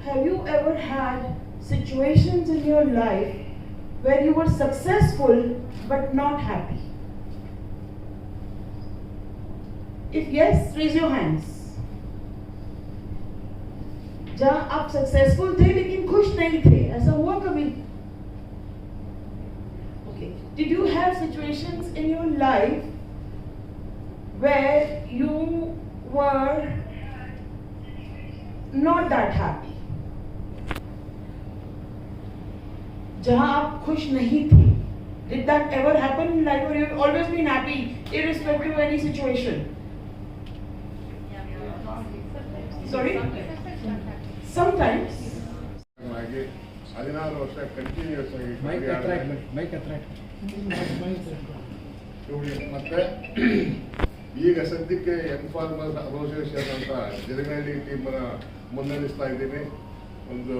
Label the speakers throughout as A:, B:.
A: have you ever had situations in your life where you were successful but not happy? If yes, raise your hands. जहाँ आप successful थे लेकिन खुश नहीं थे, ऐसा हुआ कभी? Okay. Did you have situations in your life where you were not that happy? जहाँ आप खुश नहीं थे. Did that ever happen in life, or you've always been happy irrespective of any situation? Sorry? Sometimes.
B: ಹಾಗೆ 16 ವರ್ಷ continuous ಆಗಿ ಮತ್ತೆ ಈಗ ಸದ್ಯಕ್ಕೆ ಎನ್ಫಾರ್ಮರ್ಸ್ ಅಸೋಸಿಯೇಷನ್ ಅಂತ ಜರಗನಹಳ್ಳಿ ಟೀಮನ್ನ ಮುನ್ನಡೆಸ್ತಾ ಇದ್ದೀನಿ. ಒಂದು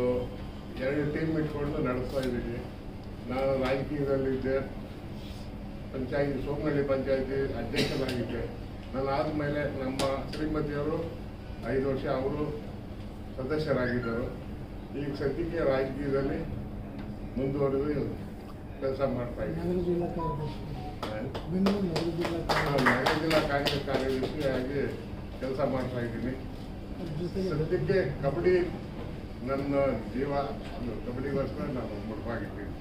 B: 2 ಟೀಮ್ ಇಟ್ಕೊಂಡು ನಡೆಸ್ತಾ ಇದ್ದೀನಿ. ನಾನು ರಾಜಕೀಯದಲ್ಲಿದ್ದೆ, ಪಂಚಾಯತಿ ಸೋಮನಹಳ್ಳಿ ಪಂಚಾಯತಿ ಅಧ್ಯಕ್ಷನಾಗಿದ್ದೆ. ನಾನು ಆದಮೇಲೆ ನಮ್ಮ ಶ್ರೀಮತಿಯವರು 5 ವರ್ಷ ಅವರು ಸದಸ್ಯರಾಗಿದ್ದರು. ಈಗ ಸದ್ಯಕ್ಕೆ ರಾಜಕೀಯದಲ್ಲಿ ಮುಂದುವರೆದು ಕೆಲಸ ಮಾಡ್ತಾ ಇದ್ದೀನಿ. ನಗರ ಜಿಲ್ಲಾ ಕಾಂಗ್ರೆಸ್ ಕಾರ್ಯದರ್ಶಿಯಾಗಿ ಕೆಲಸ ಮಾಡ್ತಾ ಇದ್ದೀನಿ. ಸದ್ಯಕ್ಕೆ ಕಬಡ್ಡಿ ನನ್ನ ಜೀವ, ಕಬಡ್ಡಿಗೋಸ್ಕರ ನಾನು ಮುಡುಪಾಗಿದ್ದೀನಿ.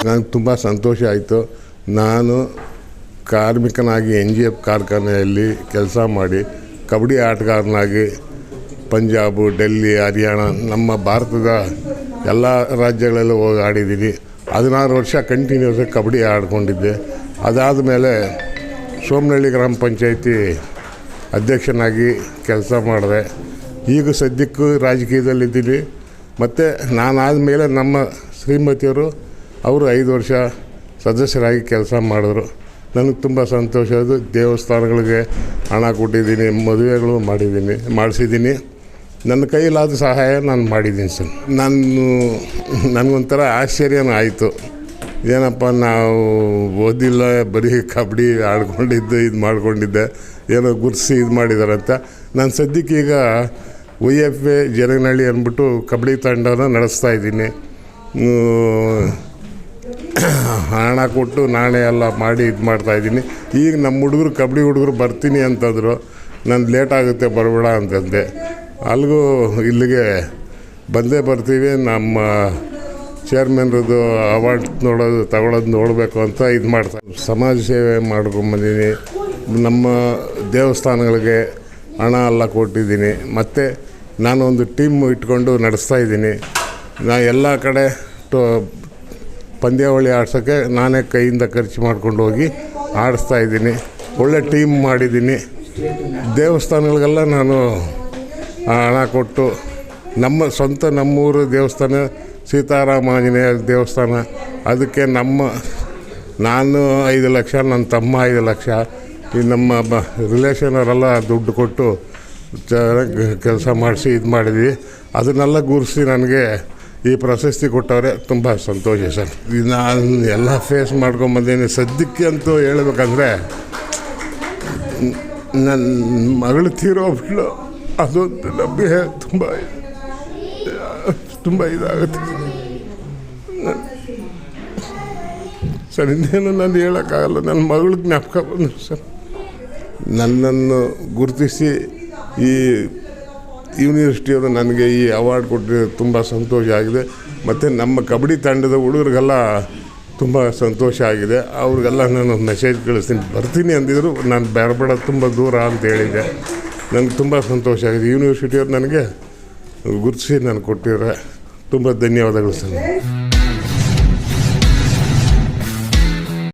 B: ನನಗೆ ತುಂಬ ಸಂತೋಷ ಆಯಿತು. ನಾನು ಕಾರ್ಮಿಕನಾಗಿ NGF ಕಾರ್ಖಾನೆಯಲ್ಲಿ ಕೆಲಸ ಮಾಡಿ ಕಬಡ್ಡಿ ಆಟಗಾರನಾಗಿ ಪಂಜಾಬು, ಡೆಲ್ಲಿ, ಹರಿಯಾಣ, ನಮ್ಮ ಭಾರತದ ಎಲ್ಲ ರಾಜ್ಯಗಳಲ್ಲೂ ಹೋಗಿ ಆಡಿದ್ದೀನಿ. 16 ವರ್ಷ ಕಂಟಿನ್ಯೂಸ್ ಕಬಡ್ಡಿ ಆಡ್ಕೊಂಡಿದ್ದೆ. ಅದಾದ ಮೇಲೆ ಸೋಮನಹಳ್ಳಿ ಗ್ರಾಮ ಪಂಚಾಯತಿ ಅಧ್ಯಕ್ಷನಾಗಿ ಕೆಲಸ ಮಾಡಿದೆ. ಈಗ ಸದ್ಯಕ್ಕೂ ರಾಜಕೀಯದಲ್ಲಿದ್ದೀನಿ. ಮತ್ತು ನಾನಾದ ಮೇಲೆ ನಮ್ಮ ಶ್ರೀಮತಿಯವರು ಅವರು 5 ವರ್ಷ ಸದಸ್ಯರಾಗಿ ಕೆಲಸ ಮಾಡಿದ್ರು. ನನಗೆ ತುಂಬ ಸಂತೋಷ. ಅದು ದೇವಸ್ಥಾನಗಳಿಗೆ ಹಣ ಕೊಟ್ಟಿದ್ದೀನಿ, ಮದುವೆಗಳು ಮಾಡಿಸಿದ್ದೀನಿ. ನನ್ನ ಕೈಲಾದ ಸಹಾಯ ನಾನು ಮಾಡಿದ್ದೀನಿ ಸರ್. ನನಗೊಂಥರ ಆಶ್ಚರ್ಯನೂ ಆಯಿತು. ಏನಪ್ಪ, ನಾವು ಓದಿಲ್ಲ, ಬರೀ ಕಬಡ್ಡಿ ಆಡ್ಕೊಂಡಿದ್ದೆ, ಇದು ಮಾಡ್ಕೊಂಡಿದ್ದೆ, ಏನೋ ಗುರ್ಸಿ ಇದು ಮಾಡಿದ್ದಾರೆ ಅಂತ. ನಾನು ಸದ್ಯಕ್ಕೆ ಈಗ YFA ಜರಗನಹಳ್ಳಿ ಅಂದ್ಬಿಟ್ಟು ಕಬಡ್ಡಿ ತಂಡನ ನಡೆಸ್ತಾ ಇದ್ದೀನಿ. ಹಣ ಕೊಟ್ಟು ನಾಣೆ ಎಲ್ಲ ಮಾಡಿ ಇದು ಮಾಡ್ತಾಯಿದ್ದೀನಿ. ಈಗ ನಮ್ಮ ಕಬಡ್ಡಿ ಹುಡುಗರು ಬರ್ತೀನಿ ಅಂತಂದರು. ನಾನು ಲೇಟ್ ಆಗುತ್ತೆ ಬರಬೇಡ ಅಂತಂದೆ. ಅಲ್ಲಿಗೂ ಇಲ್ಲಿಗೆ ಬಂದೇ ಬರ್ತೀವಿ. ನಮ್ಮ ಚೇರ್ಮನ್ರದ್ದು ಅವಾರ್ಡ್ ತಗೊಳ್ಳೋದು ನೋಡಬೇಕು ಅಂತ ಇದು ಮಾಡ್ತಾರೆ. ಸಮಾಜ ಸೇವೆ ಮಾಡ್ಕೊಂಬಂದಿದ್ದೀನಿ. ನಮ್ಮ ದೇವಸ್ಥಾನಗಳಿಗೆ ಹಣ ಎಲ್ಲ ಕೊಟ್ಟಿದ್ದೀನಿ. ಮತ್ತು ನಾನೊಂದು ಟೀಮ್ ಇಟ್ಕೊಂಡು ನಡೆಸ್ತಾ ಇದ್ದೀನಿ. ಎಲ್ಲ ಕಡೆ ಪಂದ್ಯಾವಳಿ ಆಡ್ಸೋಕ್ಕೆ ನಾನೇ ಕೈಯಿಂದ ಖರ್ಚು ಮಾಡ್ಕೊಂಡು ಹೋಗಿ ಆಡಿಸ್ತಾ ಇದ್ದೀನಿ. ಒಳ್ಳೆ ಟೀಮ್ ಮಾಡಿದ್ದೀನಿ. ದೇವಸ್ಥಾನಗಳಿಗೆಲ್ಲ ನಾನು ಹಣ ಕೊಟ್ಟು ನಮ್ಮೂರು ದೇವಸ್ಥಾನ ಸೀತಾರಾಮ ಆಂಜನೇಯ ದೇವಸ್ಥಾನ, ಅದಕ್ಕೆ ನಾನು 5 ಲಕ್ಷ, ನನ್ನ ತಮ್ಮ 5 ಲಕ್ಷ, ಈ ನಮ್ಮ ರಿಲೇಷನವರೆಲ್ಲ ದುಡ್ಡು ಕೊಟ್ಟು ಚೆನ್ನಾಗಿ ಕೆಲಸ ಮಾಡಿಸಿ ಇದು ಮಾಡಿದ್ವಿ. ಅದನ್ನೆಲ್ಲ ಗುರುಸಿ ನನಗೆ ಈ ಪ್ರಶಸ್ತಿ ಕೊಟ್ಟವ್ರೆ, ತುಂಬ ಸಂತೋಷ ಸರ್. ನಾನು ಎಲ್ಲ ಫೇಸ್ ಮಾಡ್ಕೊಂಬಂದೇನೆ. ಸದ್ಯಕ್ಕೆ ಅಂತೂ ಹೇಳ್ಬೇಕಂದ್ರೆ ನನ್ನ ಮಗಳು ತೀರೋಗ್ಬಿಟ್ಲು, ಅದೊಂದು ನಮಗೆ ತುಂಬ ಇದಾಗುತ್ತೆ ಸರ್. ಇನ್ನೇನು ನಾನು ಹೇಳೋಕ್ಕಾಗಲ್ಲ. ನನ್ನ ಮಗಳು ಜ್ಞಾಪಕ ಬಂದರು ಸರ್. ನನ್ನನ್ನು ಗುರುತಿಸಿ ಈ ಯೂನಿವರ್ಸಿಟಿಯವರು ನನಗೆ ಈ ಅವಾರ್ಡ್ ಕೊಟ್ಟಿದ್ದು ತುಂಬ ಸಂತೋಷ ಆಗಿದೆ. ಮತ್ತು ನಮ್ಮ ಕಬಡ್ಡಿ ತಂಡದ ಹುಡುಗರಿಗೆಲ್ಲ ತುಂಬ ಸಂತೋಷ ಆಗಿದೆ. ಅವ್ರಿಗೆಲ್ಲ ನಾನು ಮೆಸೇಜ್ ಕಳಿಸ್ತೀನಿ, ಬರ್ತೀನಿ ಅಂದಿದ್ರು. ನಾನು ಬೇಡ ತುಂಬ ದೂರ ಅಂತ ಹೇಳಿದೆ. ನನಗೆ ತುಂಬ ಸಂತೋಷ ಆಗಿದೆ. ಯೂನಿವರ್ಸಿಟಿಯವ್ರು ನನಗೆ ಗುರುತಿಸಿ ನಾನು ಕೊಟ್ಟಿದ್ದಾರೆ. ತುಂಬ ಧನ್ಯವಾದಗಳು ಸರ್.